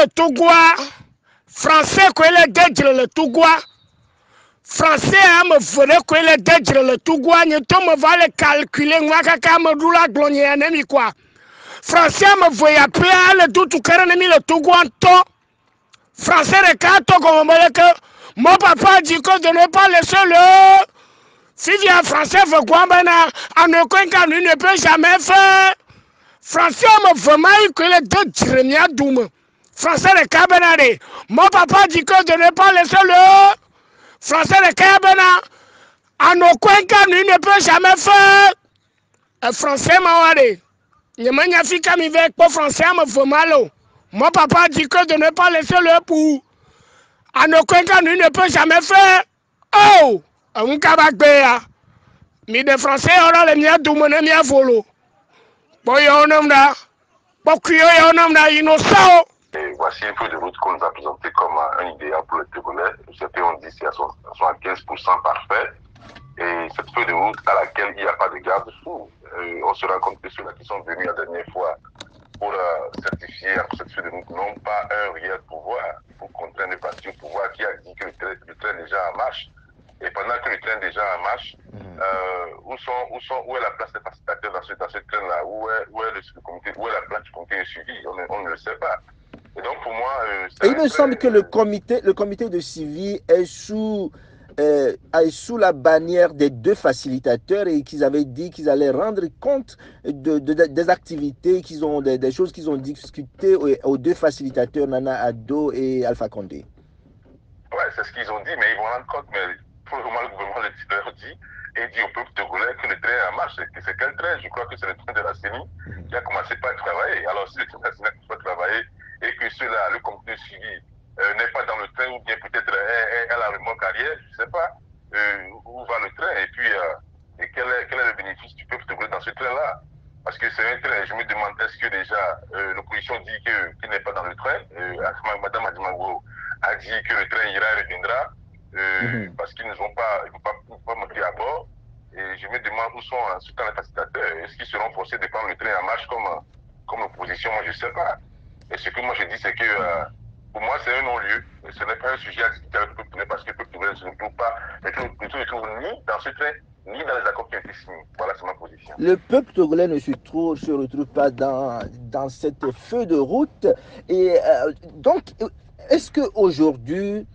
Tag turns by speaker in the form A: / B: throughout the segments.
A: le Togois, français quoi le déjre le Togois, français me voulait quoi le déjre le Togois, ni to me va le calculer, moi kaka me doula glonier ennemi quoi. Français me voyait appeler le tout ennemi le Togois to. Français le carton comme me que mon papa dit que de ne pas laisser le. Si vient français veut quoi ben en aucun cas lui ne peut jamais faire. Français me vraiment que le déjre mia doum. Français le cabanare. Mon papa dit que de ne pas laisser le français le cabana. En aucun cas, lui ne peut jamais faire. Un français m'a dit. Il m'a fait comme il veut pour français me fait mal. Mon papa dit que de ne pas laisser le pour. En aucun cas, lui ne peut jamais faire. Oh! Un cabacbéa. Mais des français, on a les miens doumonnés, miens volo. Bon, il y a un homme là. Bon, il y a un homme là, innocent.
B: Et voici une feuille de route qu'on nous a présentée comme un idéal pour le Togolais. Certains ont dit c'est à 75% parfait. Et cette feuille de route à laquelle il n'y a pas de garde-fou, on se rend compte que ceux-là qui sont venus la dernière fois pour certifier cette feuille de route n'ont pas un réel pouvoir pour contraindre le parti au pouvoir qui a dit que le train est déjà en marche. Et pendant que le train est déjà en marche, où est la place des facilitateurs dans ce train-là? Où est la place du comité de suivi? On ne le sait pas. Et donc pour moi,
C: il me semble que le comité de suivi est sous la bannière des deux facilitateurs et qu'ils avaient dit qu'ils allaient rendre compte des activités, des choses qu'ils ont discutées aux deux facilitateurs, Nana Addo et Alpha Condé.
B: Ouais, c'est ce qu'ils ont dit, mais ils vont rendre compte, mais pour le moment, le gouvernement leur dit et dit au peuple togolais que le train est en marche. C'est quel train? Je crois que c'est le train de la CENI qui a commencé par travailler. Alors si le train de la CENI a commencé par travailler et que ceux-là, le comité de suivi, n'est pas dans le train ou bien peut-être elle a remorque arrière, je ne sais pas où va le train et puis et quel est le bénéfice du peuple togolais dans ce train-là? Parce que c'est un train, je me demande, est-ce que déjà l'opposition dit qu'il n'est pas dans le train? Madame Adimango a dit que le train ira et reviendra parce qu'ils ne vont pas monter à bord. Et je me demande où sont les facilitateurs. Est-ce qu'ils seront forcés de prendre le train en marche comme l'opposition? Moi, je ne sais pas. Et ce que moi je dis, c'est que pour moi, c'est un non-lieu. Ce n'est pas un sujet à discuter avec le peuple togolais parce que le peuple togolais ne se trouve pas, ne se trouve ni dans ce train, ni dans les accords qui ont été signés. Voilà, c'est ma position.
C: Le peuple togolais ne se retrouve pas dans cette feuille de route. Et donc, est-ce qu'aujourd'hui,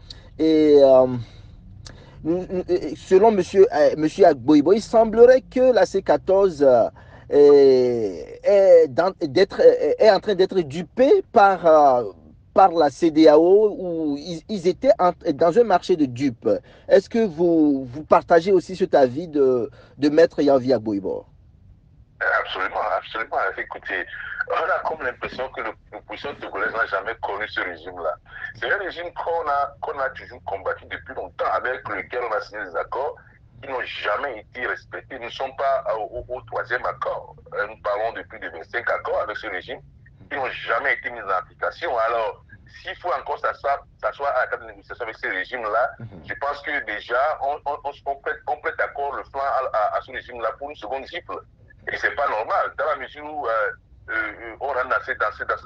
C: selon M. Agboibo, il semblerait que la C14 est en train d'être dupée par la CEDEAO où ils étaient dans un marché de dupes. Est-ce que vous partagez aussi cet avis de Maître Yanvier Agboibo?
B: Absolument, absolument. Écoutez, on a comme l'impression que l'opposition togolaise n'a jamais connu ce régime-là. C'est un régime qu'on a toujours combattu depuis longtemps, avec lequel on a signé des accords qui n'ont jamais été respectés. Nous ne sommes pas au troisième accord. Nous parlons de plus de 25 accords avec ce régime qui n'ont jamais été mis en application. Alors, s'il faut encore s'asseoir à la table de négociation avec ce régime-là, je pense que déjà, on prête accord le flanc à ce régime-là pour une seconde gifle. Et ce n'est pas normal, dans la mesure où on rentre dans cet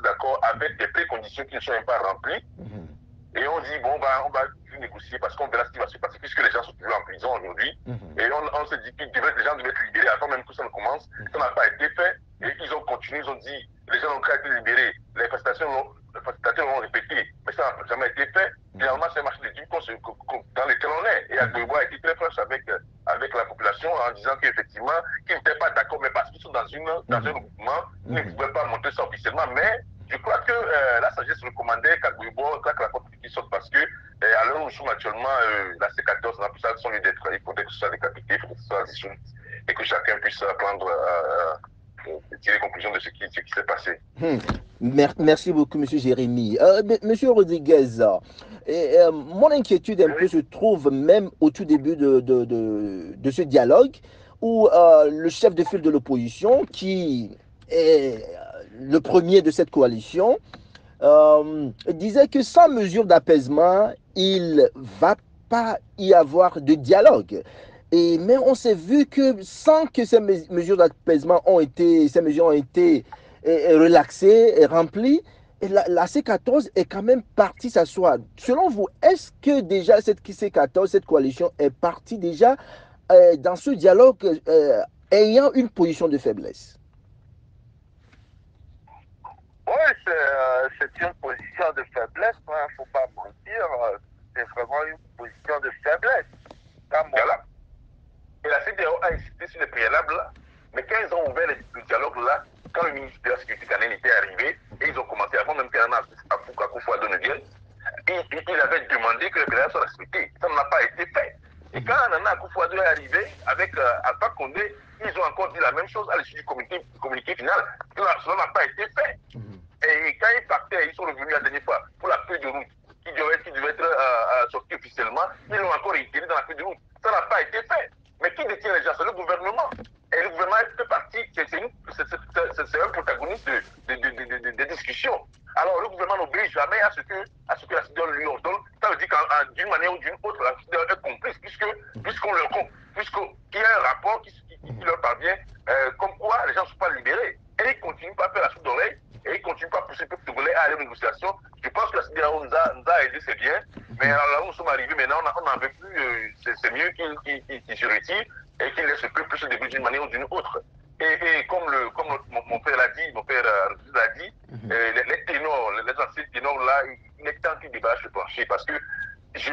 B: accord avec des préconditions qui ne sont même pas remplies. Et on dit, bon, on va négocier parce qu'on verra ce qui va se passer, puisque les gens sont toujours en prison aujourd'hui. Et on se dit que les gens devaient être libérés avant même que ça ne commence. Ça n'a pas été fait. Et ils ont continué, ils ont dit, les gens ont été libérés. Les facilitateurs l'ont répété, mais ça n'a jamais été fait. Finalement, c'est un marché de dupes dans lequel on est. Et Agboibo a été très proche avec la population en disant qu'effectivement, qu'ils n'étaient pas d'accord, mais parce qu'ils sont dans un mouvement, ils ne pouvaient pas montrer ça officiellement. Mais je crois que la sagesse recommandait qu'Agboibo claque la porte qui sorte parce que à l'heure où nous sommes actuellement, la C14 n'a plus ça son lieu d'être. Il faudrait que ce soit décapité, il faudrait que ce soit dissous et que chacun puisse prendre tirer les conclusions de ce qui s'est passé.
C: Merci beaucoup, Monsieur Jérémy. Monsieur Rodriguez, mon inquiétude un peu se trouve même au tout début de ce dialogue où le chef de file de l'opposition, qui est le premier de cette coalition, disait que sans mesure d'apaisement, il ne va pas y avoir de dialogue. Mais on s'est vu que sans que ces mesures d'apaisement ces mesures ont été relaxées et remplies, et la C14 est quand même partie s'asseoir. Selon vous, est-ce que déjà cette C14, cette coalition est partie déjà dans ce dialogue ayant une position de faiblesse?
D: Oui, c'est une position de faiblesse, il ne faut pas mentir. C'est vraiment une position de faiblesse.
B: Voilà. Et la CDAO a insisté sur les préalables là. Mais quand ils ont ouvert le dialogue là, quand le ministre de la Sécurité canadienne était arrivé, et ils ont commencé avant même qu'Anna Akufo-Addo ne vienne, il avait demandé que les préalables soient respectés. Ça n'a pas été fait. Et quand Nana Akufo-Addo est arrivé avec Alpha Condé, ils ont encore dit la même chose à l'issue du communiqué final. Cela n'a pas été fait. Et quand ils partaient, ils sont revenus la dernière fois pour la feuille de route qui devait être sortie officiellement. Ils l'ont encore réitéré dans la feuille de route. Ça n'a pas été fait. Mais qui détient les gens? C'est le gouvernement. Et le gouvernement fait partie, c'est un protagoniste des discussions. Alors le gouvernement n'obéit jamais à ce que la CIDEO lui ordonne. Ça veut dire d'une manière ou d'une autre, la CIDEO est complice, puisqu'il y a un rapport qui leur parvient, comme quoi les gens ne sont pas libérés. Et ils ne continuent pas à faire la soupe d'oreille, et ils ne continuent pas à pousser le peuple togolais à aller aux négociations. Je pense que la CIDEO nous a aidés, c'est bien. Mais alors là où nous sommes arrivés, maintenant, on n'en veut plus. C'est mieux qu'ils se retirent et qu'ils laissent le peuple se débrouiller d'une manière ou d'une autre. Et comme mon père l'a dit, les ténors, les anciens ténors là, il est temps qu'ils débattent le plancher. Parce que je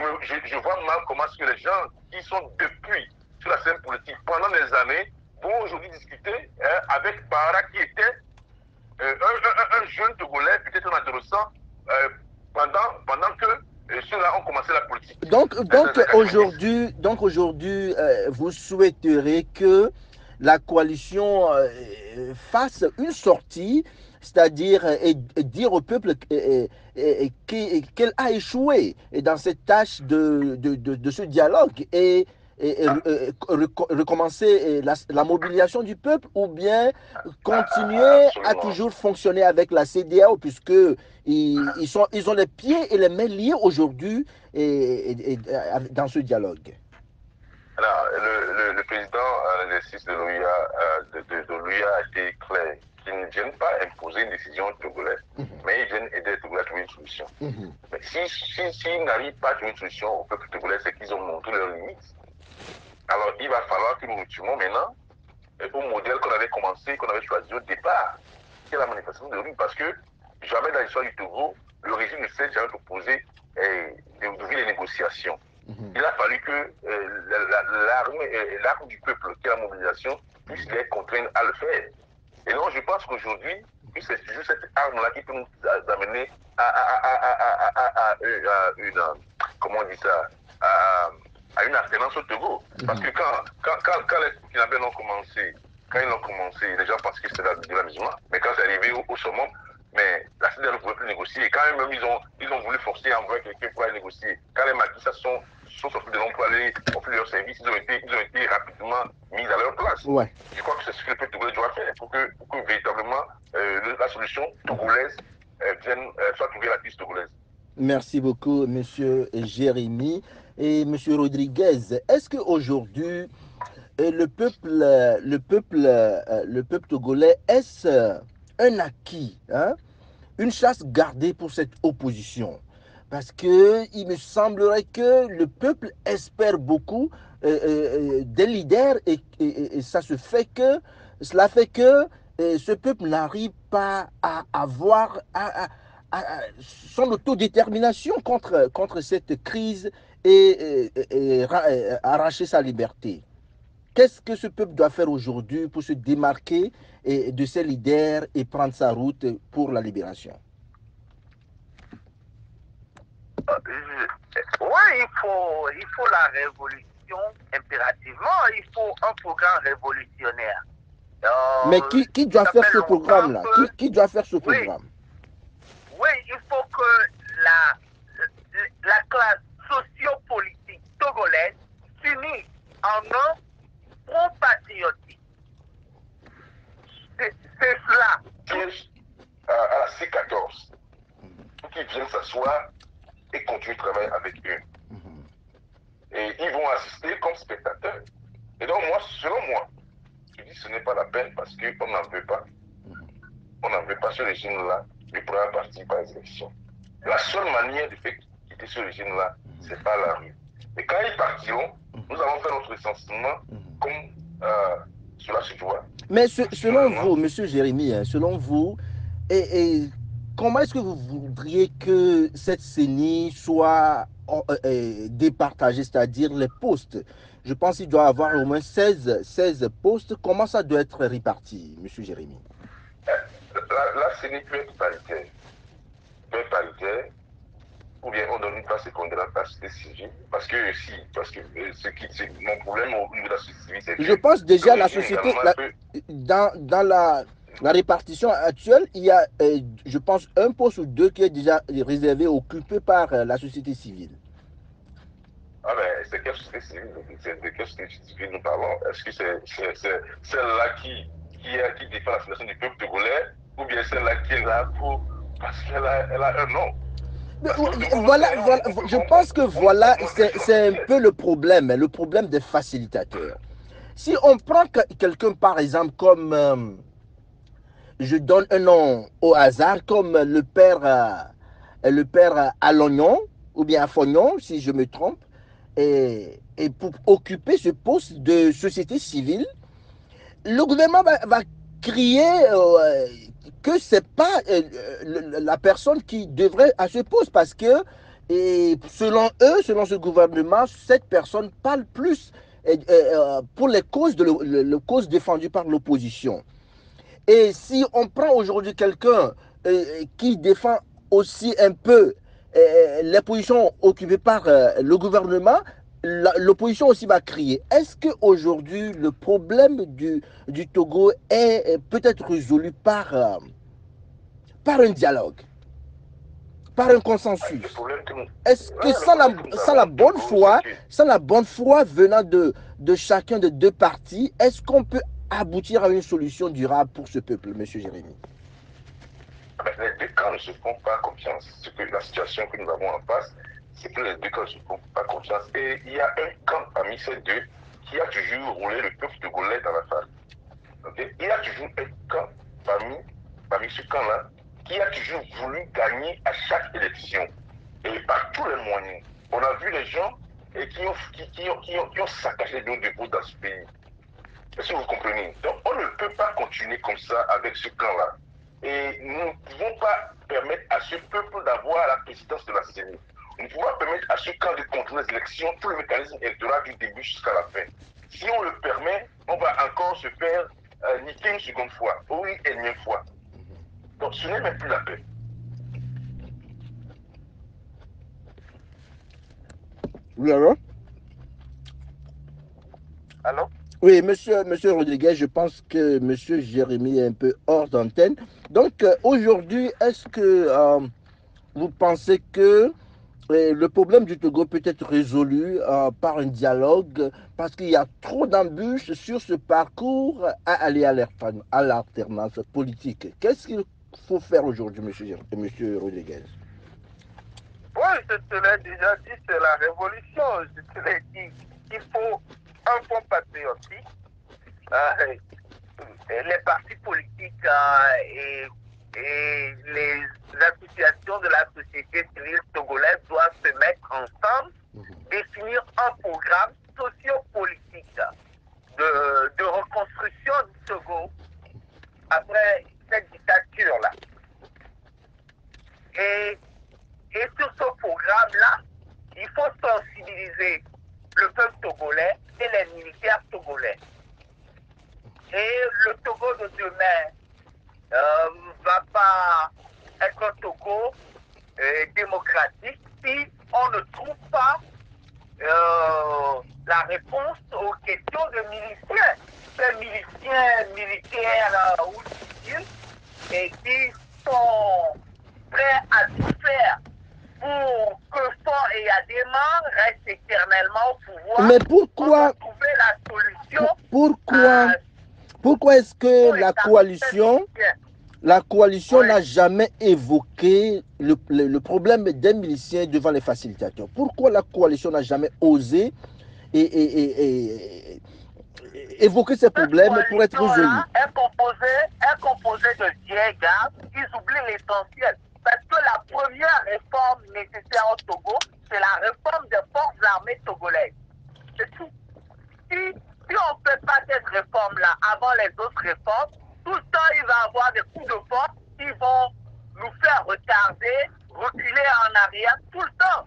B: vois mal comment est-ce que les gens qui sont depuis sur la scène politique pendant des années vont aujourd'hui discuter avec Bara qui était un jeune Togolais, peut-être un adolescent, pendant que ceux-là ont commencé la politique.
C: Donc aujourd'hui, vous souhaiterez que la coalition fasse une sortie, c'est-à-dire dire au peuple qu'elle a échoué dans cette tâche de ce dialogue et recommencer la mobilisation du peuple, ou bien continuer à toujours fonctionner avec la CEDEAO, puisque ils ont les pieds et les mains liés aujourd'hui dans ce dialogue.
B: Alors, le président l'exercice de l'OUA a été clair, qu'ils ne viennent pas imposer une décision aux Togolais, mais ils viennent aider les Togolais à trouver une solution. Mais s'ils n'arrivent pas à trouver une solution au peuple togolais, c'est qu'ils ont montré leurs limites. Alors, il va falloir que nous retournions maintenant au modèle qu'on avait commencé, qu'on avait choisi au départ, qui est la manifestation de rue, parce que jamais dans l'histoire du Togo, le régime ne s'est jamais proposé d'ouvrir les négociations. Il a fallu que l'arme du peuple, qui est la mobilisation, puisse les contraindre à le faire. Et donc, je pense qu'aujourd'hui, c'est toujours cette arme-là qui peut nous amener à une, comment on dit ça, à une alternance au Togo. Parce que quand les Burkinabés ont commencé, les gens pensaient que c'était de l'amusement. Mais quand c'est arrivé au sommet, mais la CEDEAO ne pouvait plus négocier. Et quand même, ils ont voulu forcer à envoyer quelqu'un pour aller négocier. Quand les maquis sont sortis de l'ombre pour aller offrir leurs services, ils ont été rapidement mis à leur place.
C: Ouais.
B: Je crois que c'est ce que le peuple togolais doit faire pour que véritablement la solution togolaise soit trouvée à la piste togolaise.
C: Merci beaucoup, Monsieur Jérémy. Et Monsieur Rodriguez, est-ce qu'aujourd'hui, le peuple togolais, est-ce un acquis, hein? Une chasse gardée pour cette opposition? Parce qu'il me semblerait que le peuple espère beaucoup des leaders et cela fait que ce peuple n'arrive pas à avoir son autodétermination contre cette crise et arracher sa liberté. Qu'est-ce que ce peuple doit faire aujourd'hui pour se démarquer de ses leaders et prendre sa route pour la libération?
D: Oui, il faut la révolution impérativement. Il faut un programme révolutionnaire.
C: Mais qui doit faire ce programme-là? Qui doit faire ce programme?
D: Oui, il faut que la classe sociopolitique togolaise s'unisse en un front patriotique. C'est cela.
B: Piège à la C14 pour qu'ils viennent s'asseoir et continuer de travailler avec eux. Et ils vont assister comme spectateurs. Et donc, moi, selon moi, je dis que ce n'est pas la peine parce qu'on n'en veut pas. On n'en veut pas ce régime-là de pouvoir participer aux élections. La seule manière de faire quitter ce régime-là, c'est par la rue. Et quand ils partiront, nous allons faire notre recensement comme cela se doit.
C: Mais selon vous, Monsieur Jérémy, selon vous, et comment est-ce que vous voudriez que cette CENI soit départagée, c'est-à-dire les postes? Je pense qu'il doit y avoir au moins 16 postes. Comment ça doit être réparti, Monsieur Jérémy?
B: La CENI peut être paritaire. Ou bien on donne une place secondaire à la société civile. Parce que mon problème au niveau de la société civile, c'est que
C: je pense déjà la société, dans la répartition actuelle, il y a, je pense, un poste ou deux qui est déjà réservé, occupé par la société civile.
B: Ah ben, c'est quelle société civile? De quelle société civile nous parlons? Est-ce que c'est celle-là qui défend la situation du peuple togolais, ou bien celle-là qui est là parce qu'elle a un nom?
C: Voilà, je pense que voilà, c'est un peu le problème des facilitateurs. Si on prend quelqu'un, par exemple, comme, je donne un nom au hasard, comme le père à l'oignon, ou bien à Fognon, si je me trompe, et pour occuper ce poste de société civile, le gouvernement va crier que c'est pas la personne qui devrait à ce poste, parce que et selon eux, selon ce gouvernement, cette personne parle plus pour les causes, causes défendues par l'opposition. Et si on prend aujourd'hui quelqu'un qui défend aussi un peu les positions occupées par le gouvernement, l'opposition aussi va crier. Est-ce qu'aujourd'hui, le problème du Togo est peut-être résolu par un dialogue, par un consensus? Est-ce que sans la bonne foi venant de chacun des deux partis, est-ce qu'on peut aboutir à une solution durable pour ce peuple, M. Jérémy?
B: Les deux camps ne se font pas confiance. La situation que nous avons en face, c'est que les deux camps ne se font pas confiance. Et il y a un camp parmi ces deux qui a toujours roulé le peuple togolais dans la face. Okay? Il y a toujours un camp parmi ce camp-là qui a toujours voulu gagner à chaque élection. Et par tous les moyens. On a vu les gens qui ont saccagé nos dépôts dans ce pays. Est-ce que vous comprenez? Donc on ne peut pas continuer comme ça avec ce camp-là. Et nous ne pouvons pas permettre à ce peuple d'avoir la présidence de la CENI. Nous ne pouvons pas permettre à ce camp de contrôler les élections, tout le mécanisme électoral du début jusqu'à la fin. Si on le permet, on va encore se faire niquer une seconde fois, ou une énième fois. Donc ce n'est même plus la peine.
C: Oui, alors?
D: Allô?
C: Oui, monsieur Rodriguez, je pense que monsieur Jérémy est un peu hors d'antenne. Donc, aujourd'hui, est-ce que vous pensez que le problème du Togo peut être résolu par un dialogue, parce qu'il y a trop d'embûches sur ce parcours à aller à l'alternance politique? Qu'est-ce qu'il faut faire aujourd'hui, monsieur Rodriguez?
D: Oui, je te l'ai déjà dit, c'est la révolution. Je te l'ai dit, il faut un fonds patriotique. Les partis politiques et les associations de la société civile togolaise doivent se mettre ensemble, définir un programme sociopolitique de reconstruction du Togo après cette dictature-là. Et sur ce programme-là, il faut sensibiliser le peuple togolais et les militaires togolais. Et le Togo de demain va pas être un Togo démocratique si on ne trouve pas la réponse aux questions de miliciens. Ces miliciens militaires ou civils et qui sont prêt à tout faire pour que Fort et Yadema restent éternellement au pouvoir.
C: Mais
D: On
C: pourquoi,
D: va trouver la solution
C: pourquoi est-ce que
D: pour
C: la
D: établir
C: coalition
D: Oui.
C: n'a jamais évoqué le problème des miliciens devant les facilitateurs? Pourquoi la coalition n'a jamais osé évoquer ces problèmes pour être résolus?
D: Cette coalition-là est composée de vieilles gardes. Ils oublient l'essentiel. Parce que la première réforme nécessaire au Togo, c'est la réforme des forces armées togolaises. C'est tout. Si on ne fait pas cette réforme-là avant les autres réformes, tout le temps, il va y avoir des coups de force qui vont nous faire retarder, reculer en arrière tout le temps.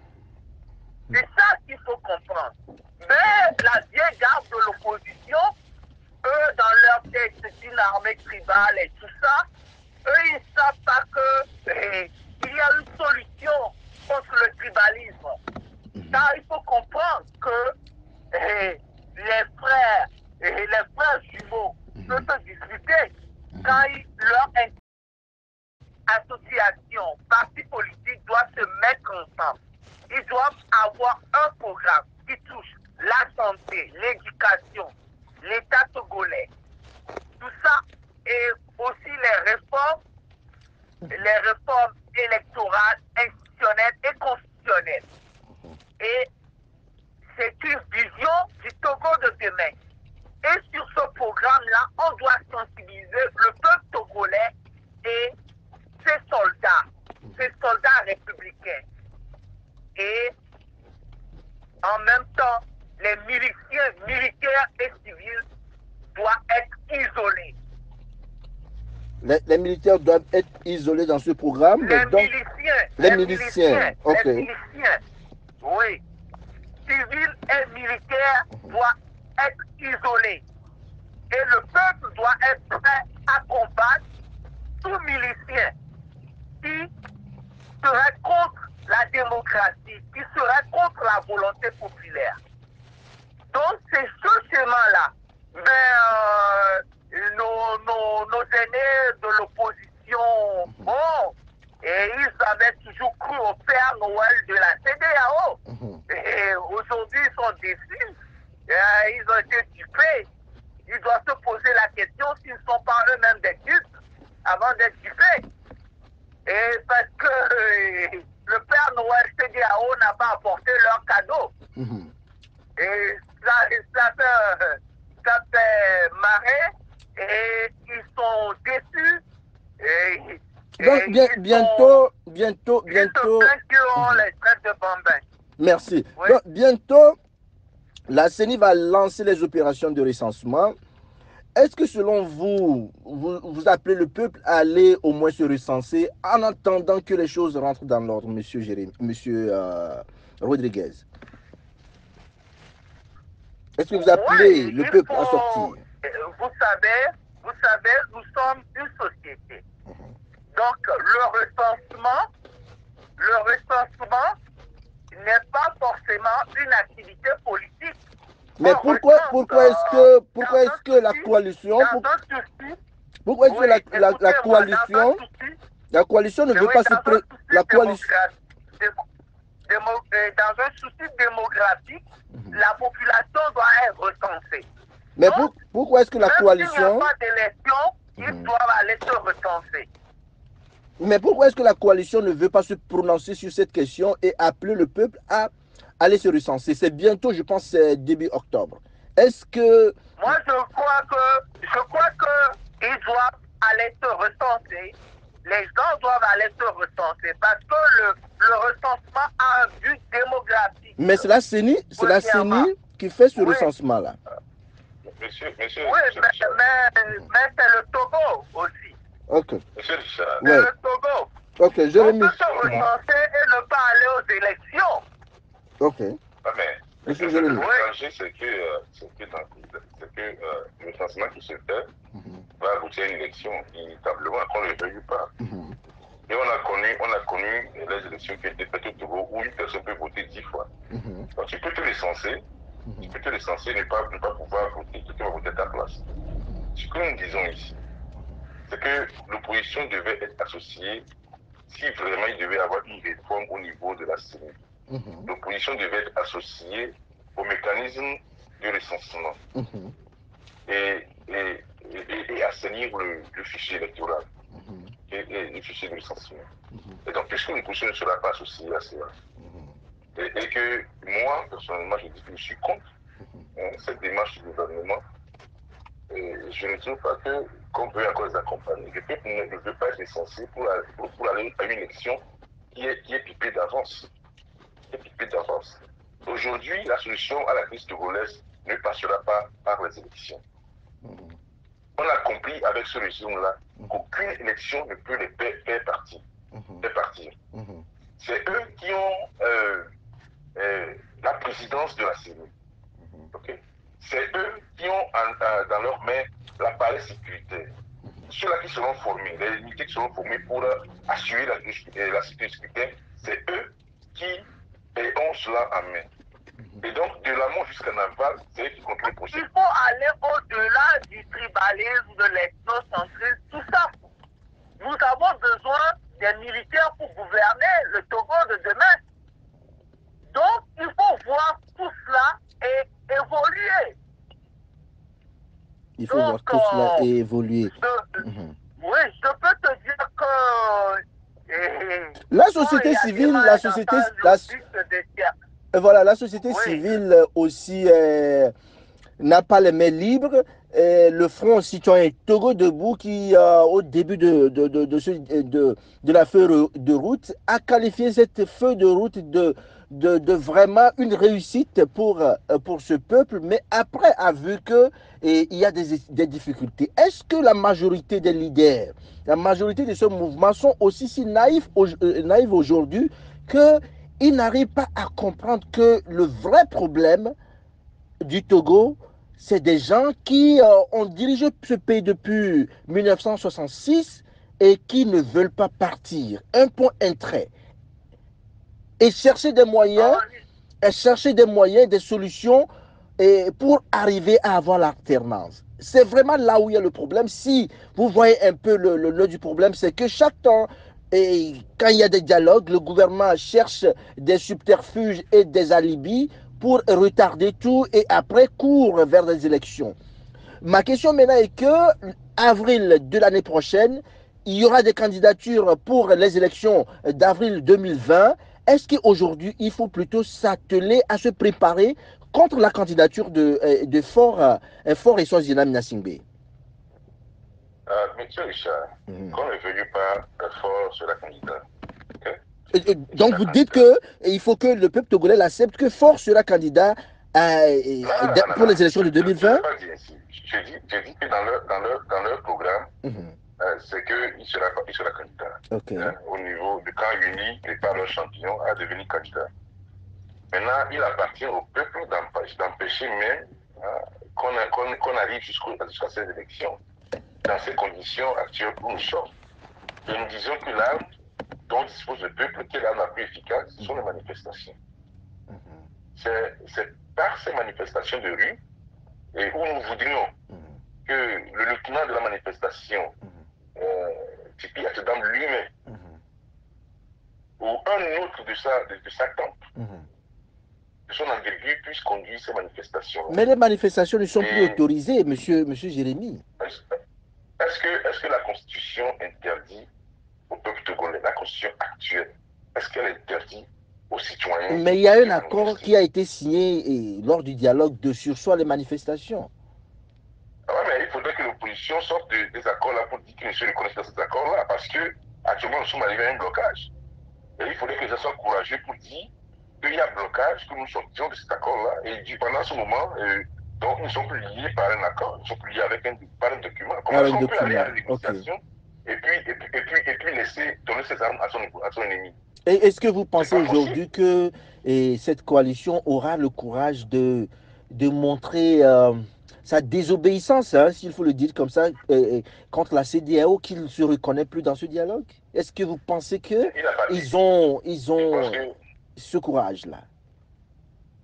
D: C'est ça qu'il faut comprendre. Mais la vieille garde de l'opposition, eux, dans leur tête, c'est une armée tribale et tout ça. Eux, ils ne savent pas qu'il y a une solution contre le tribalisme. Car il faut comprendre que les frères jumeaux peuvent se discuter quand leur association, parti politique doivent se mettre ensemble. Ils doivent avoir un programme qui touche la santé, l'éducation, l'État togolais, tout ça, et aussi les réformes électorales, institutionnelles et constitutionnelles. Et c'est une vision du Togo de demain. Et sur ce programme-là, on doit sensibiliser le peuple togolais et ses soldats républicains. Et en même temps, les militaires et civils doivent être isolés.
C: Les militaires doivent être isolés dans ce programme. Les miliciens. Ok.
D: Les miliciens, oui. Civils et militaires doivent être isolés. Et le peuple doit être prêt à combattre tout milicien qui serait contre la démocratie, qui serait contre la volonté populaire. Donc c'est ce chemin-là. Mais nos aînés de l'opposition, et ils avaient toujours cru au Père Noël de la CEDEAO. Et aujourd'hui, ils sont déçus. Ils ont été dupés. Ils doivent se poser la question s'ils ne sont pas eux-mêmes des dupes avant d'être dupés. Et parce que le Père Noël CEDEAO n'a pas apporté leur cadeau. Et ça fait marrer. Et ils sont déçus.
C: Donc bientôt.
D: Ils se plaignent qu'on les traite de bambins.
C: Merci.
D: Oui.
C: Donc bientôt, la CENI va lancer les opérations de recensement. Est-ce que selon vous, vous appelez le peuple à aller au moins se recenser en attendant que les choses rentrent dans l'ordre, monsieur Rodriguez? Est-ce que vous appelez le peuple à sortir?
D: Vous savez, nous sommes une société. Donc le recensement n'est pas forcément une activité politique.
C: Mais pourquoi est-ce que la coalition, pourquoi est-ce que la coalition ne veut pas se la coalition
D: dans un souci démographique, la population doit être recensée.
C: Mais pourquoi est-ce que la coalition...
D: Même s'il n'y a pas d'élection, ils doivent aller se recenser.
C: Mais pourquoi est-ce que la coalition ne veut pas se prononcer sur cette question et appeler le peuple à aller se recenser? C'est bientôt, je pense, c'est début octobre. Est-ce que...
D: Moi, je crois que ils doivent aller se recenser. Les gens doivent aller se recenser parce que le recensement a un but démographique.
C: Mais c'est la CENI qui fait ce recensement-là.
B: Monsieur,
D: oui, mais c'est le Togo aussi.
C: Ok.
B: Monsieur Richard.
D: C'est le Togo.
C: Ok,
D: On peut se recenser et ne pas aller aux élections.
C: Ok.
B: Ah, mais
C: Monsieur
B: le
C: Jérémy.
B: danger, c'est que le recensement qui se fait va aboutir à une élection inévitablement qu'on ne le veuille pas. Et on a connu les élections qui étaient faites au Togo où une personne peut voter 10 fois. Donc tu peux te recenser, et ne pas pouvoir voter, quelqu'un va voter à ta place. Ce que nous disons ici, c'est que l'opposition devait être associée si vraiment il devait y avoir une réforme au niveau de la CENI, l'opposition devait être associée au mécanisme de recensement et assainir le fichier électoral et le fichier de recensement. Et donc, puisque l'opposition ne sera pas associée à cela, et que moi, personnellement, je dis que je suis contre cette démarche du gouvernement, je ne trouve pas qu'on peut encore les accompagner. Le peuple ne veut pas être essentiel pour aller à une élection qui est pipée d'avance. Aujourd'hui, la solution à la crise togolaise ne passera pas par les élections. On a compris avec ce régime-là qu'aucune élection ne peut les faire partir. C'est eux qui ont la présidence de la CENI. Okay? C'est eux qui ont dans leurs mains l'appareil sécuritaire. Ceux-là qui seront formés, les unités qui seront formées pour assurer la sécurité sécuritaire, c'est eux qui ont cela en main. Et donc, de l'amont jusqu'à l'aval, c'est eux qui contrôlent le processus.
D: Il faut aller au-delà du tribalisme, de l'ethnocentrisme, tout ça. Nous avons besoin des militaires pour gouverner le Togo de demain. Donc, il faut voir tout cela et évoluer.
C: Il faut voir tout cela et évoluer.
D: Oui, je peux te dire que
C: la société civile, la société civile aussi n'a pas les mains libres. Le Front citoyen Togo Debout, qui au début de la feuille de route, a qualifié cette feuille de route de vraiment une réussite pour ce peuple, mais après a vu qu'il y a des difficultés. Est-ce que la majorité des leaders, la majorité de ce mouvement sont aussi si naïfs aujourd'hui qu'ils n'arrivent pas à comprendre que le vrai problème du Togo, c'est des gens qui ont dirigé ce pays depuis 1966 et qui ne veulent pas partir. Un point, un trait. Et chercher des moyens, des solutions pour arriver à avoir l'alternance. C'est vraiment là où il y a le problème. Si vous voyez un peu le nœud du problème, c'est que chaque temps, et quand il y a des dialogues, le gouvernement cherche des subterfuges et des alibis pour retarder tout et après court vers les élections. Ma question maintenant est que avril de l'année prochaine, il y aura des candidatures pour les élections d'avril 2020. Est-ce qu'aujourd'hui, il faut plutôt s'atteler à se préparer contre la candidature de Faure Eswazina Gnassingbé?
B: Monsieur Richard, qu'on ne veuille pas, Faure sera candidat.
C: Donc vous dites qu'il faut que le peuple togolais l'accepte, que Faure sera candidat pour les élections de 2020?
B: Je dis que dans leur programme, c'est qu'il sera candidat. Au niveau de quand Uni prépare leur champion à devenir candidat. Maintenant, il appartient au peuple d'empêcher même qu'on arrive jusqu'à ces élections. Dans ces conditions actuelles où nous sommes. Et nous disons que l'arme dont dispose le peuple, qui est l'arme la plus efficace, ce sont les manifestations. C'est par ces manifestations de rue et où nous voudrions que le lieutenant de la manifestation, Tipi Atedam lui-même, ou un autre de sa camp, de son envergure, puisse conduire ces manifestations.
C: Mais les manifestations ne sont plus autorisées, monsieur Jérémy.
B: Est-ce que la Constitution interdit au peuple togolais, la Constitution actuelle, est-ce qu'elle interdit aux citoyens?
C: Mais il y a un accord qui a été signé lors du dialogue de sursoir les manifestations.
B: Ah ouais, mais il faudrait que l'opposition sorte des accords-là pour dire qu'ils ne se reconnaissent pas ces accords-là, parce que actuellement nous sommes arrivés à un blocage. Et il faudrait que les gens soient courageux pour dire qu'il y a un blocage, que nous sortions de cet accord-là, et pendant ce moment, donc ils ne sont plus liés par un accord, ils ne sont plus liés par un document. Comment est-ce qu'on peut aller à la négociation et puis laisser donner ses armes à son ennemi?
C: Et est-ce que vous pensez aujourd'hui que cette coalition aura le courage de montrer sa désobéissance, hein, s'il faut le dire comme ça, contre la CEDEAO, qu'il ne se reconnaît plus dans ce dialogue? Est-ce que vous pensez qu'ils ont ce courage-là?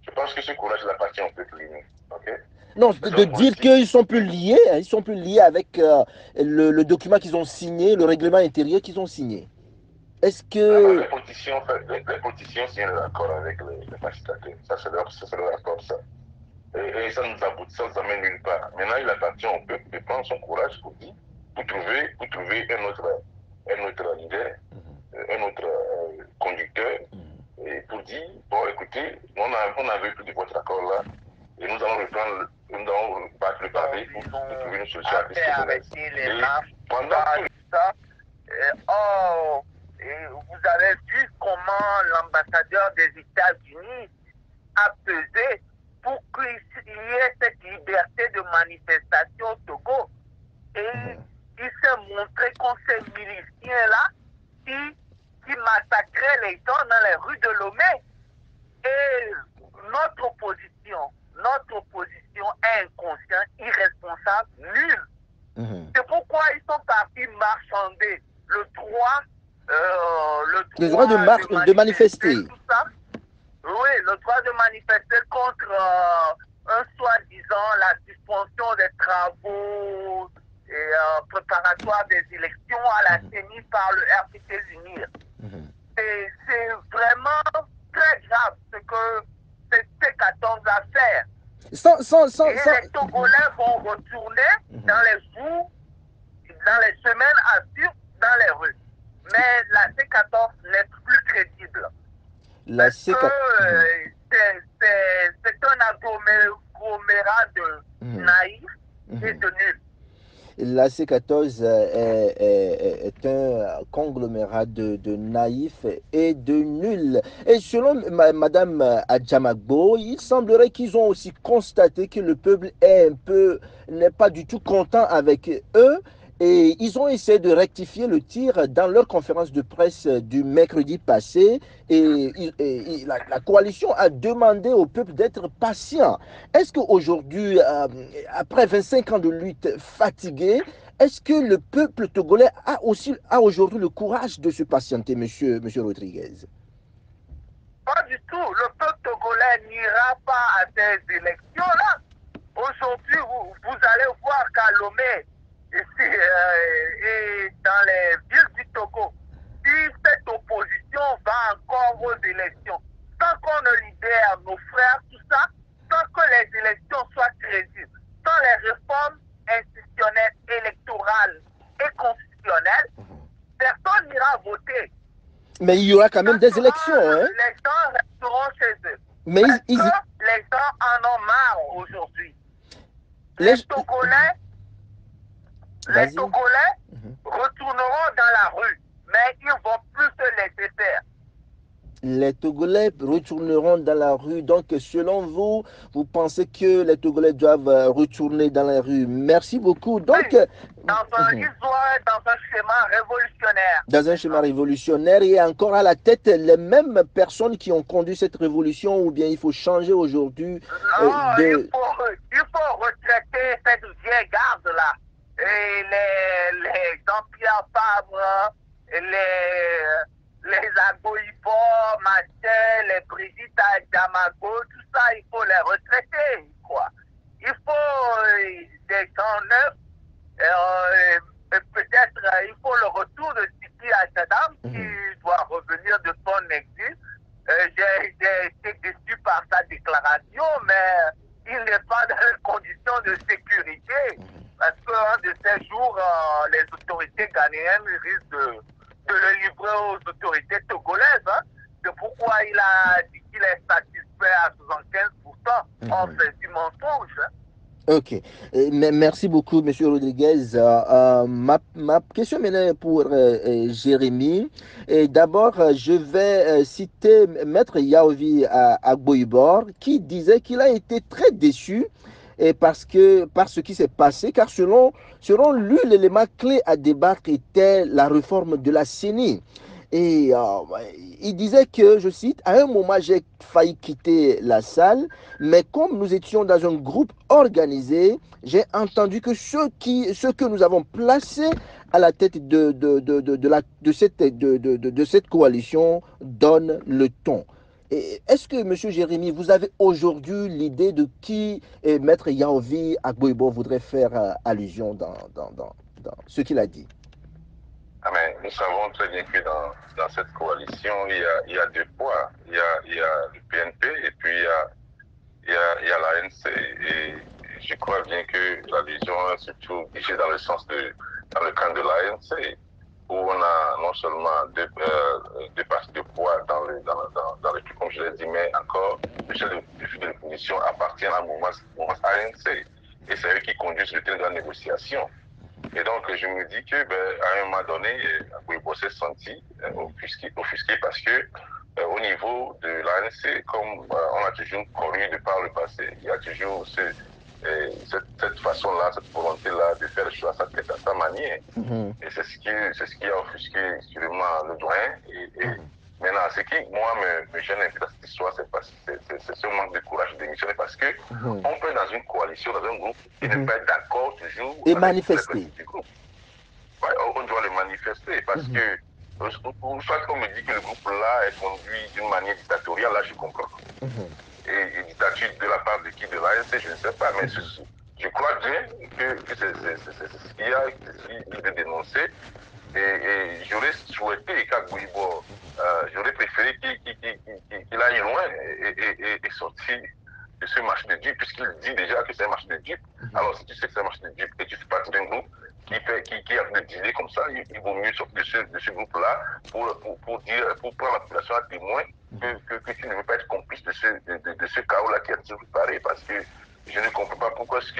B: Je pense que ce courage appartient au peuple lui-même. Okay?
C: Non, de dire qu'ils ne sont plus liés, ils sont plus liés avec le document qu'ils ont signé, le règlement intérieur qu'ils ont signé. Est-ce
B: Non,
C: que...
B: les politiciens signent l'accord avec les facilitateurs. Ça, c'est leur accord, ça. Et ça nous aboutit, ça nous amène nulle part. Maintenant, il appartient au peuple de prendre son courage pour trouver un autre leader, un autre conducteur, et pour dire, bon, écoutez, on avait plus de votre accord là, et nous allons battre le pavé pour trouver une solution à ce problème.
D: Arrêter les marches,
B: Pendant tout
D: ça. Et vous avez vu comment l'ambassadeur des États-Unis a pesé pour qu'il y ait cette liberté de manifestation au Togo. Et il s'est montré qu'on ces miliciens-là qui massacraient les gens dans les rues de Lomé. Et notre opposition est inconsciente, irresponsable, nulle. C'est pourquoi ils sont partis marchander le droit
C: le droit de manifester.
D: Tout ça. Oui, le droit de manifester contre un soi-disant la suspension des travaux et, préparatoires des élections à la CENI par le RPT Unir. C'est vraiment très grave ce que ces 14 a fait. Les Togolais vont retourner dans les jours, dans les semaines à suivre dans les rues. Mais la C14 n'est plus crédible.
C: La C14.
D: C'est un agglomérat de naïfs et de nuls.
C: La C14 est un conglomérat de naïfs et de nuls. Et selon Madame Adjamagbo, il semblerait qu'ils ont aussi constaté que le peuple n'est pas du tout content avec eux. Et ils ont essayé de rectifier le tir dans leur conférence de presse du mercredi passé. Et la coalition a demandé au peuple d'être patient. Est-ce qu'aujourd'hui, après 25 ans de lutte fatiguée, est-ce que le peuple togolais a aujourd'hui le courage de se patienter, monsieur Rodriguez?
D: Pas du tout. Le peuple togolais n'ira pas à ces élections-là. Aujourd'hui, vous allez voir qu'à Lomé, ici, et dans les villes du Togo, si cette opposition va encore aux élections, tant qu'on ne libère nos frères, tout ça, tant que les élections soient crédibles, sans les réformes institutionnelles, électorales et constitutionnelles, personne n'ira voter.
C: Mais il y aura quand même des élections. Hein?
D: Les gens resteront chez eux.
C: Mais
D: parce que les gens en ont marre aujourd'hui. Les Togolais retourneront dans la rue, mais ils ne vont plus se laisser faire.
C: Les Togolais retourneront dans la rue. Donc, selon vous, vous pensez que les Togolais doivent retourner dans la rue. Merci beaucoup. Donc,
D: oui, ils sont dans un schéma révolutionnaire.
C: Dans un schéma révolutionnaire et encore à la tête les mêmes personnes qui ont conduit cette révolution ou bien il faut changer aujourd'hui
D: il faut retraiter cette vieille garde-là. Et les Jean-Pierre Fabre, les Agoïbo, Maché, les Brigitte Adjamagbo, tout ça, il faut les retraiter, quoi. Il faut des gens neufs, peut-être il faut le retour de Sidi Achadam qui doit revenir de son exil. J'ai été déçu par sa déclaration, mais il n'est pas dans les conditions de sécurité parce qu'un de ces jours, les autorités ghanéennes risquent de le livrer aux autorités togolaises. Hein. C'est pourquoi il a dit qu'il est satisfait à 75%. On fait du mensonge. Hein.
C: Ok. Merci beaucoup, M. Rodriguez. Ma question maintenant est pour Jérémy. D'abord, je vais citer Maître Yaovi Agboibor qui disait qu'il a été très déçu par ce qui s'est passé, car selon lui, l'élément clé à débattre était la réforme de la CENI. Et il disait que, je cite, à un moment, j'ai failli quitter la salle, mais comme nous étions dans un groupe organisé, j'ai entendu que ceux que nous avons placés à la tête de cette coalition donnent le ton. Est-ce que, M. Jérémy, vous avez aujourd'hui l'idée de qui Maître Yaovi Agboibor voudrait faire allusion dans ce qu'il a dit?
B: Ah mais nous savons très bien que dans cette coalition, il y a deux poids. Il y a le PNP et puis il y a l'ANC. Et je crois bien que l'adhésion est surtout dirigée dans le sens dans le camp de l'ANC, où on a non seulement deux partis de poids dans le truc, comme je l'ai dit, mais encore le chef de l'opposition appartient à un mouvement ANC. Et c'est eux qui conduisent le train de la négociation. Et donc, je me dis que, à un moment donné, Gbagbo s'est senti offusqué parce que, au niveau de l'ANC, comme on a toujours connu de par le passé, il y a toujours cette façon-là, cette volonté-là de faire les choses à sa manière. Et c'est ce qui a offusqué sûrement le doyen. Maintenant, ce qui, moi, me gêne un peu dans cette histoire, c'est ce manque de courage de démissionner parce que on peut, dans une coalition, dans un groupe, et ne pas être d'accord toujours
C: et
B: avec
C: manifester.
B: les du groupe. Ouais, on doit le manifester parce que, soit qu'on me dit que le groupe-là est conduit d'une manière dictatoriale, là, je comprends. Et dictature de la part de qui? De l'ANC, je ne sais pas, mais je crois bien que c'est ce qu'il y a de dénoncer. Et j'aurais souhaité qu'à Gbagbo, j'aurais préféré qu'il aille loin et sortir de ce marché de dupes, puisqu'il dit déjà que c'est un marché de dupes. Alors, si tu sais que c'est un marché de dupes et tu fais partie d'un groupe qui a de dealer comme ça, il vaut mieux sortir de ce groupe-là pour prendre la population à témoin que tu ne veux pas être complice de ce chaos-là qui a toujours préparé, parce que je ne comprends pas pourquoi est-ce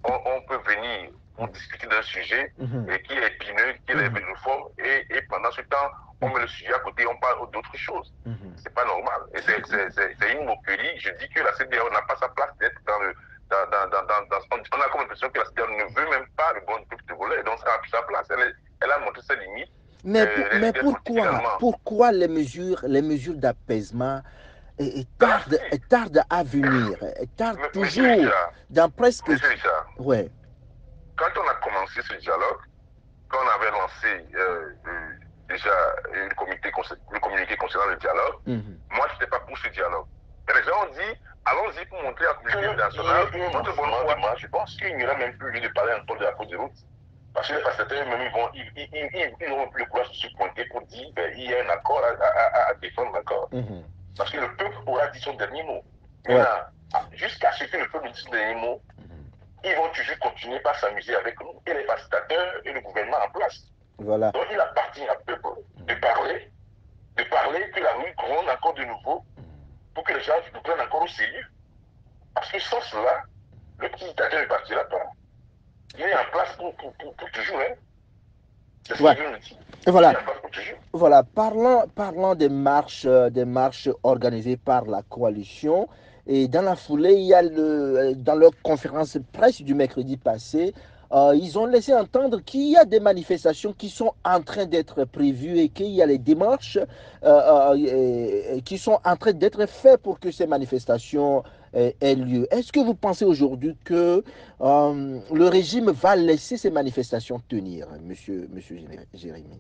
B: qu'on peut venir pour discuter d'un sujet qui est épineux, qui est une réforme, et pendant ce temps, on met le sujet à côté, on parle d'autres choses. C'est pas normal. Et c'est une moquerie. Je dis que la CDAO n'a pas sa place d'être dans le. On a comme l'impression que la CDAO ne veut même pas le bon peuple togolais, donc ça n'a plus sa place. Elle a montré ses limites.
C: Mais pourquoi les mesures d'apaisement tardent à venir, tardent toujours dans presque...
B: Monsieur Richard,
C: ouais.
B: Quand on a commencé ce dialogue, quand on avait lancé déjà le communiqué concernant le dialogue, moi, je n'étais pas pour ce dialogue. Mais les gens ont dit, allons-y pour montrer à la communauté internationale notre bonne foi. Moi, je pense qu'il n'y aurait même plus lieu de parler encore de la faute de route. Parce que les facilitateurs eux-mêmes, ils n'auront plus le courage de se pointer pour dire qu'il y a un accord à défendre encore. Parce que le peuple aura dit son dernier mot. Maintenant, jusqu'à ce que le peuple dise son dernier mot, ils vont toujours continuer par s'amuser avec nous, et les facilitateurs et le gouvernement en place.
C: Voilà.
B: Donc il appartient à peuple de parler, que la rue gronde encore de nouveau, pour que les gens nous prennent encore au sérieux. Parce que sans cela, le petit dictateur ne partira pas. Il est en place pour toujours. Hein. C'est ce qu'il veut nous dire.
C: Voilà.
B: Il est en place pour toujours.
C: Voilà, parlons des marches organisées par la coalition. Et dans la foulée, il y a dans leur conférence presse du mercredi passé, ils ont laissé entendre qu'il y a des manifestations qui sont en train d'être prévues et qu'il y a les démarches qui sont en train d'être faites pour que ces manifestations aient lieu. Est-ce que vous pensez aujourd'hui que le régime va laisser ces manifestations tenir, monsieur Jérémy?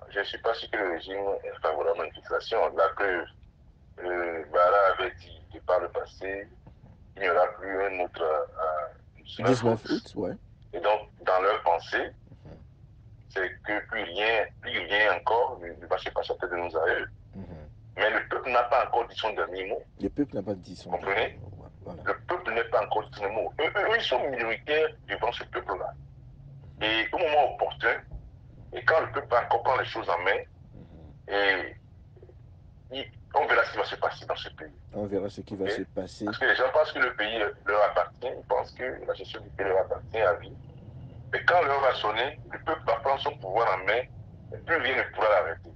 B: Je ne suis pas sûr que le régime est favorable à la manifestation. La preuve, Bara avait dit que par le passé, il n'y aura plus un autre 19 août.
C: Ouais.
B: Et donc, dans leur pensée, c'est que plus rien encore ne va se passer à tête de nos aïeux. Mais le peuple n'a pas encore dit son dernier mot.
C: Le peuple n'a pas dit son
B: dernier mot. Voilà. Le peuple n'a pas encore dit son dernier mot. Eux, ils sont minoritaires devant ce peuple-là. Et au moment opportun, et quand le peuple va encore prendre les choses en main, on verra ce qui va se passer dans ce pays.
C: On verra ce qui va se passer.
B: Parce que les gens pensent que le pays leur appartient, ils pensent que la gestion du pays leur appartient à vie. Mais quand l'heure va sonner, le peuple va prendre son pouvoir en main, et plus rien ne pourra l'arrêter.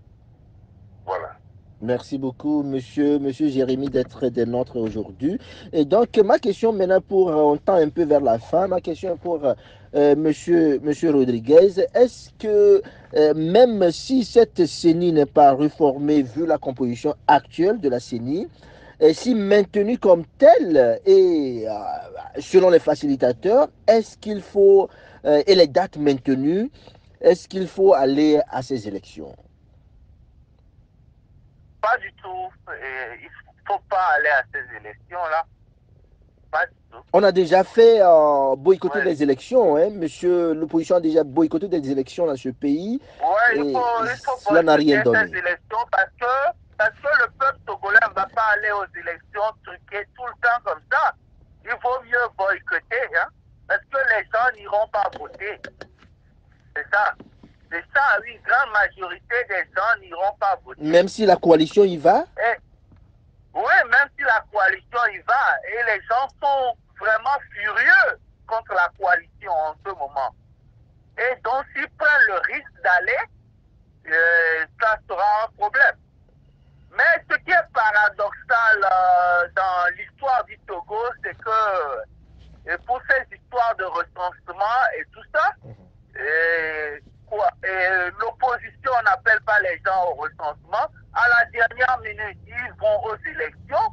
B: Voilà.
C: Merci beaucoup, monsieur Jérémy, d'être des nôtres aujourd'hui. Et donc, ma question maintenant, on tend un peu vers la fin, ma question pour monsieur Rodriguez, est-ce que même si cette CENI n'est pas réformée vu la composition actuelle de la CENI, si maintenue comme telle et selon les facilitateurs, est-ce qu'il faut, et les dates maintenues, est-ce qu'il faut aller à ces élections?
D: Pas du tout. Il ne faut pas aller à ces élections-là. Pas du tout.
C: On a déjà fait boycotter
D: Ouais.
C: des élections, hein, monsieur. L'opposition a déjà boycotté des élections dans ce pays
D: Ouais,
C: et
D: il faut
C: cela n'a rien
D: boycotter
C: donné.
D: ces élections parce que le peuple togolais ne va pas aller aux élections truquées tout le temps comme ça. Il vaut mieux boycotter, hein, parce que les gens n'iront pas voter. C'est ça. C'est ça, une grande majorité des gens n'iront pas voter.
C: Même si la coalition y va?
D: Et, oui, même si la coalition y va, et les gens sont vraiment furieux contre la coalition en ce moment. Et donc, s'ils prennent le risque d'aller, ça sera un problème. Mais ce qui est paradoxal dans l'histoire du Togo, c'est que pour ces histoires de recensement et tout ça, l'opposition n'appelle pas les gens au recensement. À la dernière minute, ils vont aux élections,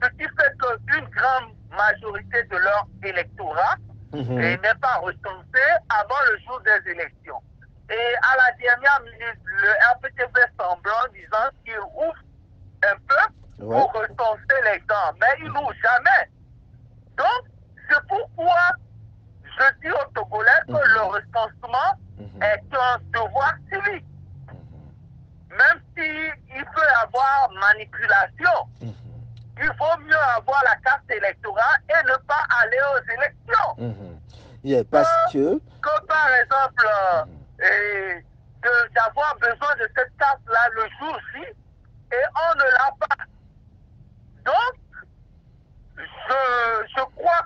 D: ce qui fait qu'une grande majorité de leur électorat n'est pas recensé avant le jour des élections. Et à la dernière minute, le RPT fait semblant disant qu'il ouvre un peu pour recenser les gens, mais ils n'ouvrent jamais. Donc, c'est pourquoi je dis aux Togolais que le recensement est un devoir civique. Même s'il peut y avoir manipulation, il vaut mieux avoir la carte électorale et ne pas aller aux élections.
C: Parce que
D: par exemple, d'avoir besoin de cette carte-là le jour-ci et on ne l'a pas. Donc, je crois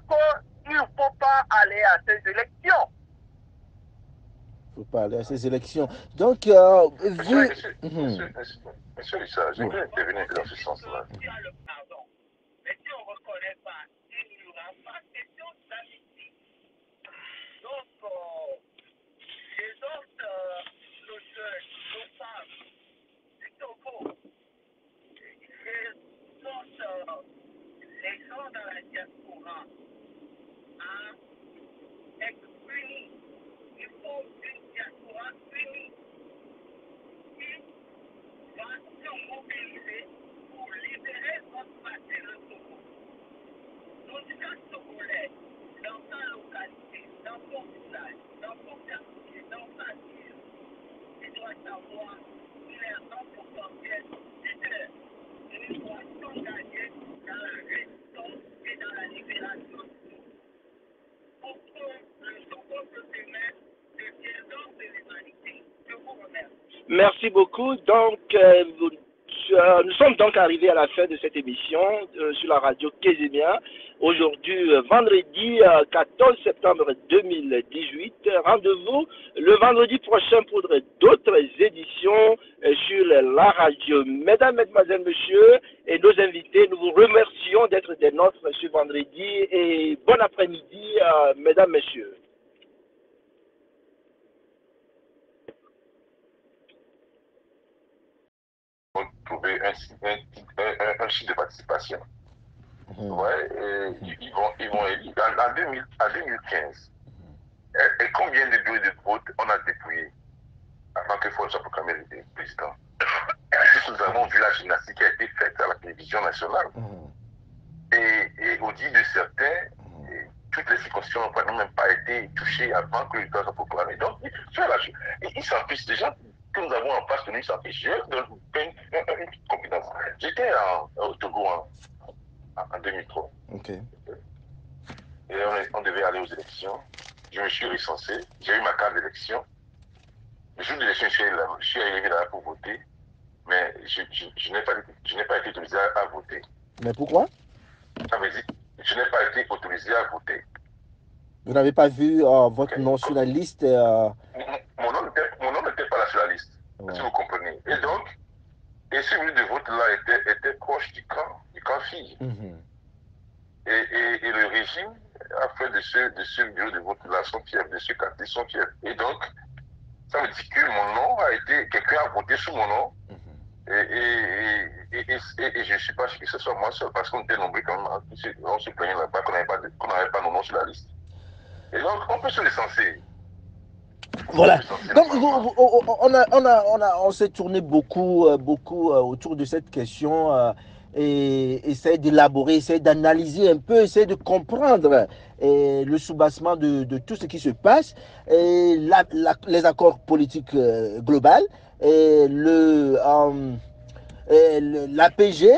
D: qu'il ne faut pas aller à ces élections.
C: Il ne faut pas aller à ces élections. Donc,
B: Monsieur Lissa, j'aimerais intervenir dans ce sens-là.
D: Mais si on ne reconnaît pas, il n'y aura pas question d'amitié. Donc, les autres, nos jeunes, nos femmes, du Togo, les gens dans la diaspora, à être unis. Il faut une diaspora unie qui va se mobiliser pour libérer notre partie le Togo. Nos jeunes Togolais, dans sa localité, dans son village, dans son quartier, dans sa ville, il doit savoir qu'il est un potentiel leader. Il doit s'engager dans la résistance et dans la libération pour que le Togo se démène de l'urgence de l'humanité. Je vous remercie. Merci beaucoup. Donc, nous sommes donc arrivés à la fin de cette émission sur la radio Kézémia. Aujourd'hui, vendredi 14 septembre 2018. Rendez-vous le vendredi prochain pour d'autres éditions sur la radio. Mesdames, Mesdemoiselles, Messieurs et nos invités, nous vous remercions d'être des nôtres ce vendredi et bon après-midi, Mesdames, Messieurs.
B: Trouver un site de participation. Ouais, ils vont élire. En 2015, et combien de bureaux de vote on a déployé avant que Ford soit proclamé le président? Nous avons vu la gymnastique qui a été faite à la télévision nationale. Et au dit de certains, toutes les circonscriptions n'ont même pas été touchées avant que le résultat soit proclamé. Donc, ils s'en fichent. Les gens que nous avons en face de nous, ils s'en fichent. Je vais vous donner une petite confidence. J'étais au Togo en 2003. Et on devait aller aux élections. Je me suis recensé. J'ai eu ma carte d'élection. Le jour de l'élection, je suis arrivé là pour voter. Mais je n'ai pas été autorisé à voter.
C: Mais pourquoi?
B: Ça veut dire, je n'ai pas été autorisé à voter.
C: Vous n'avez pas vu votre nom sur la liste
B: Mon nom n'était pas là sur la liste, si vous comprenez. Et donc, ce bureau de vote-là était proche du camp fille. Et le régime a fait de ce bureau de vote-là son fief, de ce quartier son fief. Et donc, ça veut dire que mon nom a été, quelqu'un a voté sous mon nom. Et je ne suis pas sûr que ce soit moi seul, parce qu'on était nombreux quand même. On se plaignait là-bas qu'on n'avait pas nos noms sur la liste. Et donc, on peut se licencier.
C: Voilà. Donc, on s'est tourné beaucoup autour de cette question. essayer d'élaborer, essayer d'analyser un peu, essayer de comprendre le soubassement de tout ce qui se passe, et les accords politiques globaux, et l'APG,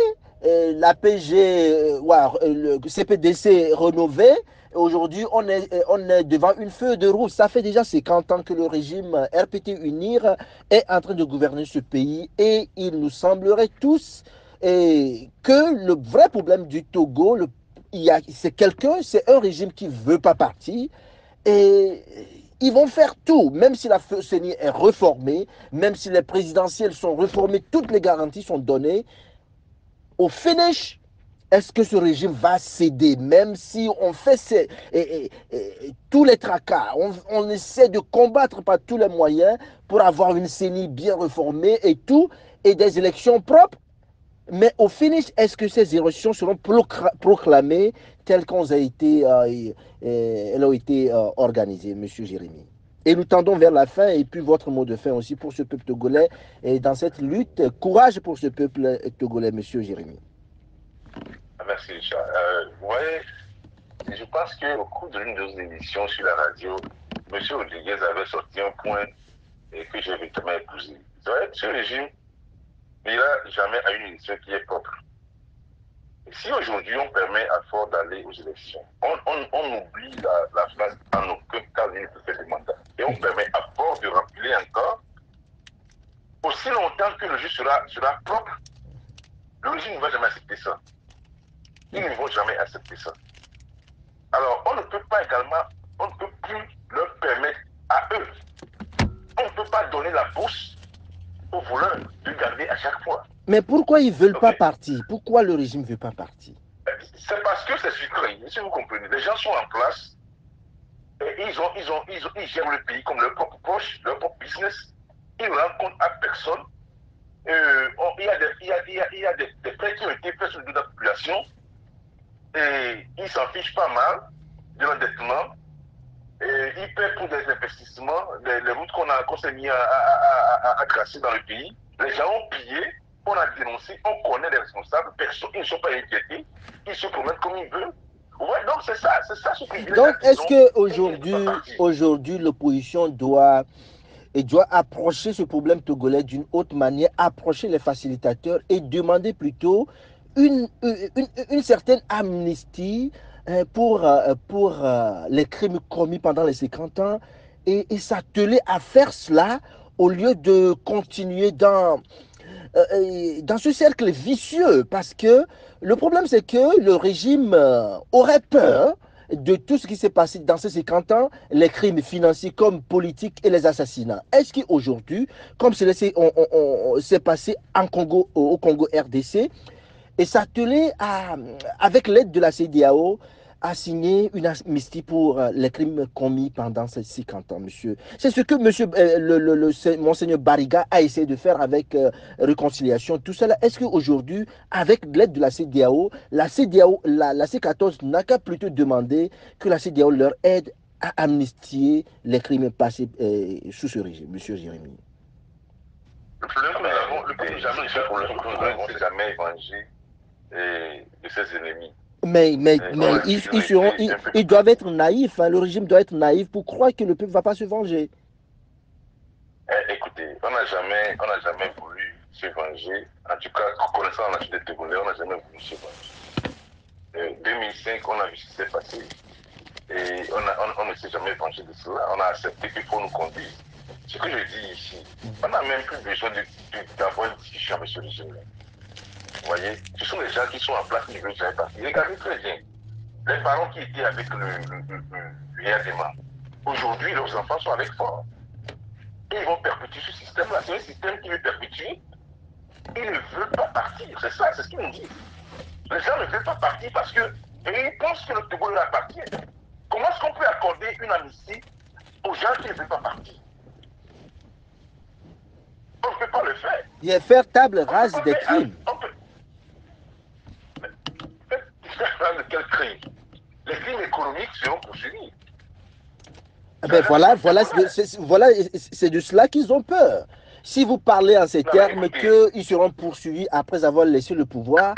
C: le CPDC rénové. Aujourd'hui, on est devant une feuille de route. Ça fait déjà 50 ans que le régime RPT UNIR est en train de gouverner ce pays, et il nous semblerait tous que le vrai problème du Togo, c'est un régime qui ne veut pas partir, et ils vont faire tout, même si la CENI est réformée, même si les présidentielles sont réformées, toutes les garanties sont données. Au finish, est-ce que ce régime va céder, même si on fait tous les tracas, on essaie de combattre par tous les moyens pour avoir une CENI bien réformée et tout, et des élections propres? Mais au finish, est-ce que ces élections seront proclamées telles qu'elles ont été organisées, M. Jérémy? Et nous tendons vers la fin, et puis votre mot de fin aussi pour ce peuple togolais, et dans cette lutte, courage pour ce peuple togolais, M. Jérémy.
B: Merci, Richard. Vous voyez, je pense qu'au cours de l'une de nos émissions sur la radio, M. Rodriguez avait sorti un point que j'ai évidemment épousé. Ce régime n'ira jamais à une élection qui est propre. Et si aujourd'hui on permet à Ford d'aller aux élections, on oublie la phrase en aucun cas il ne peut faire des mandats. Et on permet à Ford de remplir encore aussi longtemps que le jeu sera propre. Le régime ne va jamais accepter ça. Ils ne vont jamais accepter ça. Alors, on ne peut pas également, on ne peut plus leur permettre à eux. On ne peut pas donner la bourse aux voleurs de garder à chaque fois.
C: Mais pourquoi ils ne veulent pas partir? Pourquoi le régime ne veut pas partir?
B: C'est parce que c'est sucré, si vous comprenez. Les gens sont en place et ils gèrent le pays comme leur propre poche, leur propre business. Ils ne rendent compte à personne. Il y a des prêts qui ont été faits sur le dos de la population et ils s'en fichent pas mal de l'endettement. Ils paient pour des investissements, les routes qu'on s'est mis à tracer dans le pays. Les gens ont pillé, on a dénoncé, on connaît les responsables, personne, ils ne sont pas inquiétés, ils se promènent comme ils veulent. Ouais, donc c'est ça ce privilège.
C: Donc est-ce qu'aujourd'hui l'opposition doit approcher ce problème togolais d'une autre manière, approcher les facilitateurs et demander plutôt une certaine amnistie pour les crimes commis pendant les 50 ans, et s'atteler à faire cela au lieu de continuer dans ce cercle vicieux? Parce que le problème, c'est que le régime aurait peur de tout ce qui s'est passé dans ces 50 ans, les crimes financiers comme politiques et les assassinats. Est-ce qu'aujourd'hui, comme s'est passé au Congo RDC, et s'atteler avec l'aide de la CEDEAO, à signer une amnistie pour les crimes commis pendant ces 50 ans, monsieur? C'est ce que Monseigneur Bariga a essayé de faire avec réconciliation, tout cela. Est-ce qu'aujourd'hui, avec l'aide de la CEDEAO, la C14 n'a qu'à plutôt demander que la CEDEAO leur aide à amnistier les crimes passés sous ce régime, monsieur Jérémy?
B: Le problème que nous avons, le peuple jamais fait pour le Congo, on ne s'est jamais vengé de ses ennemis.
C: Mais ils doivent être naïfs, hein. Le régime doit être naïf pour croire que le peuple ne va pas se venger.
B: Écoutez, on n'a jamais voulu se venger. En tout cas, connaissant la nature des Togolais, on n'a jamais voulu se venger. 2005, on a vu ce qui s'est passé. Et on ne s'est jamais vengé de cela. On a accepté qu'il faut nous conduire. Ce que je dis ici, on n'a même plus besoin d'avoir une discussion avec ce régime-là. Vous voyez, ce sont les gens qui sont en place qui ne veulent jamais partir. Regardez très bien. Les parents qui étaient avec le RDMA, aujourd'hui, leurs enfants sont avec Ford. Et ils vont perpétuer ce système-là. C'est un système qui veut perpétuer. Ils ne veulent pas partir. C'est ça, c'est ce qu'ils nous disent. Les gens ne veulent pas partir parce qu'ils pensent que le Togo leur appartient. Comment est-ce qu'on peut accorder une amnistie aux gens qui ne veulent pas partir? On ne peut pas le faire.
C: Il y a faire table rase des crimes.
B: De quel crime? Les crimes économiques seront poursuivis.
C: Ben voilà, c'est de cela qu'ils ont peur. Si vous parlez en ces termes qu'ils seront poursuivis après avoir laissé le pouvoir,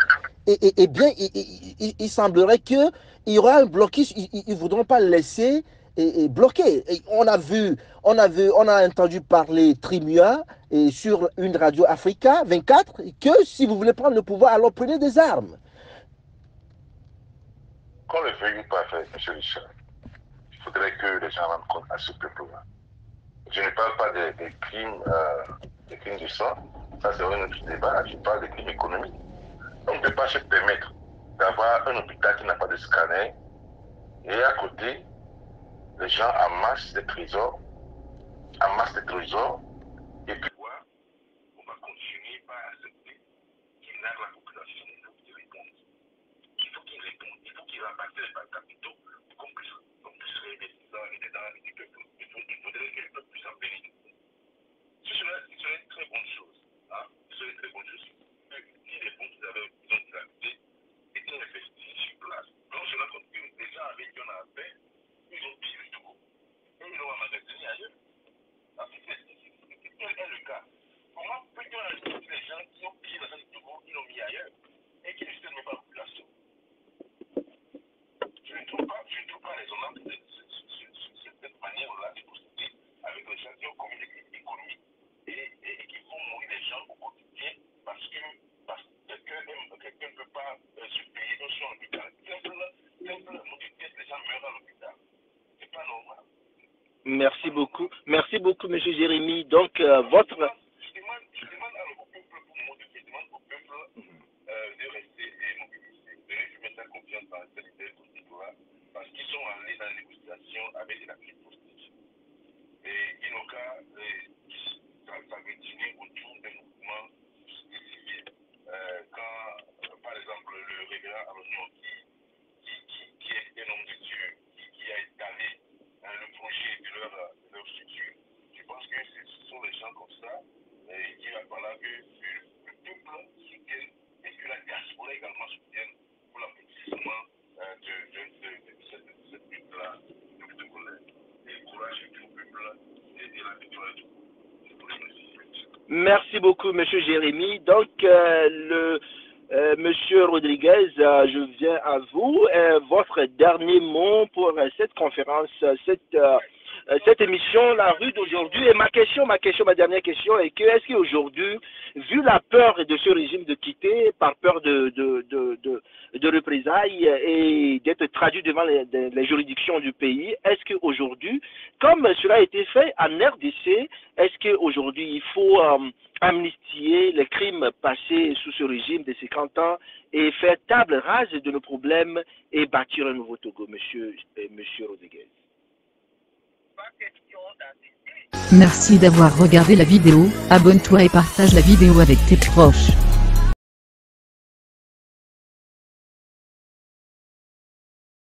C: eh bien, il semblerait qu'il y aura un blocus, ils ne voudront pas laisser bloquer. On a entendu parler Trimua sur une radio Africa 24 que si vous voulez prendre le pouvoir, alors prenez des armes.
B: Qu'on le veuille ou pas, M. Richard, il faudrait que les gens rendent compte à ce peuple-là. Je ne parle pas des crimes du sang, ça c'est un autre débat, je parle des crimes économiques. On ne peut pas se permettre d'avoir un hôpital qui n'a pas de scanner et à côté, les gens amassent des trésors, et puis on va continuer par accepter qu'il nargue la population. Il faut qu'il réponde. Il faut qu'il rabatte les capitaux pour qu'on puisse réinvestir dans les peuples. Il faudrait que les peuples puissent en bénéficier. Ce serait une très bonne chose. Hein? Ce serait une très bonne chose. Si les fonds qu'ils avaient besoin de réaliser étaient investis sur place. Donc, je raconte que les gens avec qui on a affaire, ils ont pillé le Togo. Et ils l'ont emmagasiné ailleurs. Quel est le cas? Comment peut-on ajouter les gens qui ont pillé l'argent du Togo, ils l'ont mis ailleurs et qui ne se mettent pas la population? Je ne trouve pas raisonnable cette manière-là de procéder avec les gens qui ont commis des crimes économiques et qui font mourir les gens au quotidien parce que quelqu'un ne peut pas se payer un soin à l'hôpital. Simple motivité, les gens meurent à l'hôpital. C'est pas normal.
C: Merci beaucoup, M. Jérémy. Donc, votre...
B: Je demande au peuple, de rester mobilisé, de refumer sa confiance dans cette idée politique-là, parce qu'ils sont allés dans les négociations avec la crise politique. Et Inoka, ça veut dire autour des mouvements civils. Quand, par exemple, le révérend Alognon, qui est un homme de Dieu, qui a étalé le projet de leur structure, je pense que ce sont les gens comme ça qui va falloir que le peuple soutienne et que la diaspora également soutienne pour l'aboutissement de cette lutte-là, de Togolais. Et le courage du peuple et la victoire du peuple.
C: Merci beaucoup, M. Jérémy. Donc, Monsieur Rodriguez, je viens à vous. Votre dernier mot pour cette conférence, cette émission, la rue d'aujourd'hui. Et ma dernière question est que, est-ce qu'aujourd'hui, vu la peur de ce régime de quitter, par peur de représailles et d'être traduit devant les juridictions du pays, est-ce qu'aujourd'hui, comme cela a été fait en RDC, est-ce qu'aujourd'hui il faut amnistier les crimes passés sous ce régime de 50 ans et faire table rase de nos problèmes et bâtir un nouveau Togo, monsieur Rodriguez?
E: Merci d'avoir regardé la vidéo, abonne-toi et partage la vidéo avec tes proches.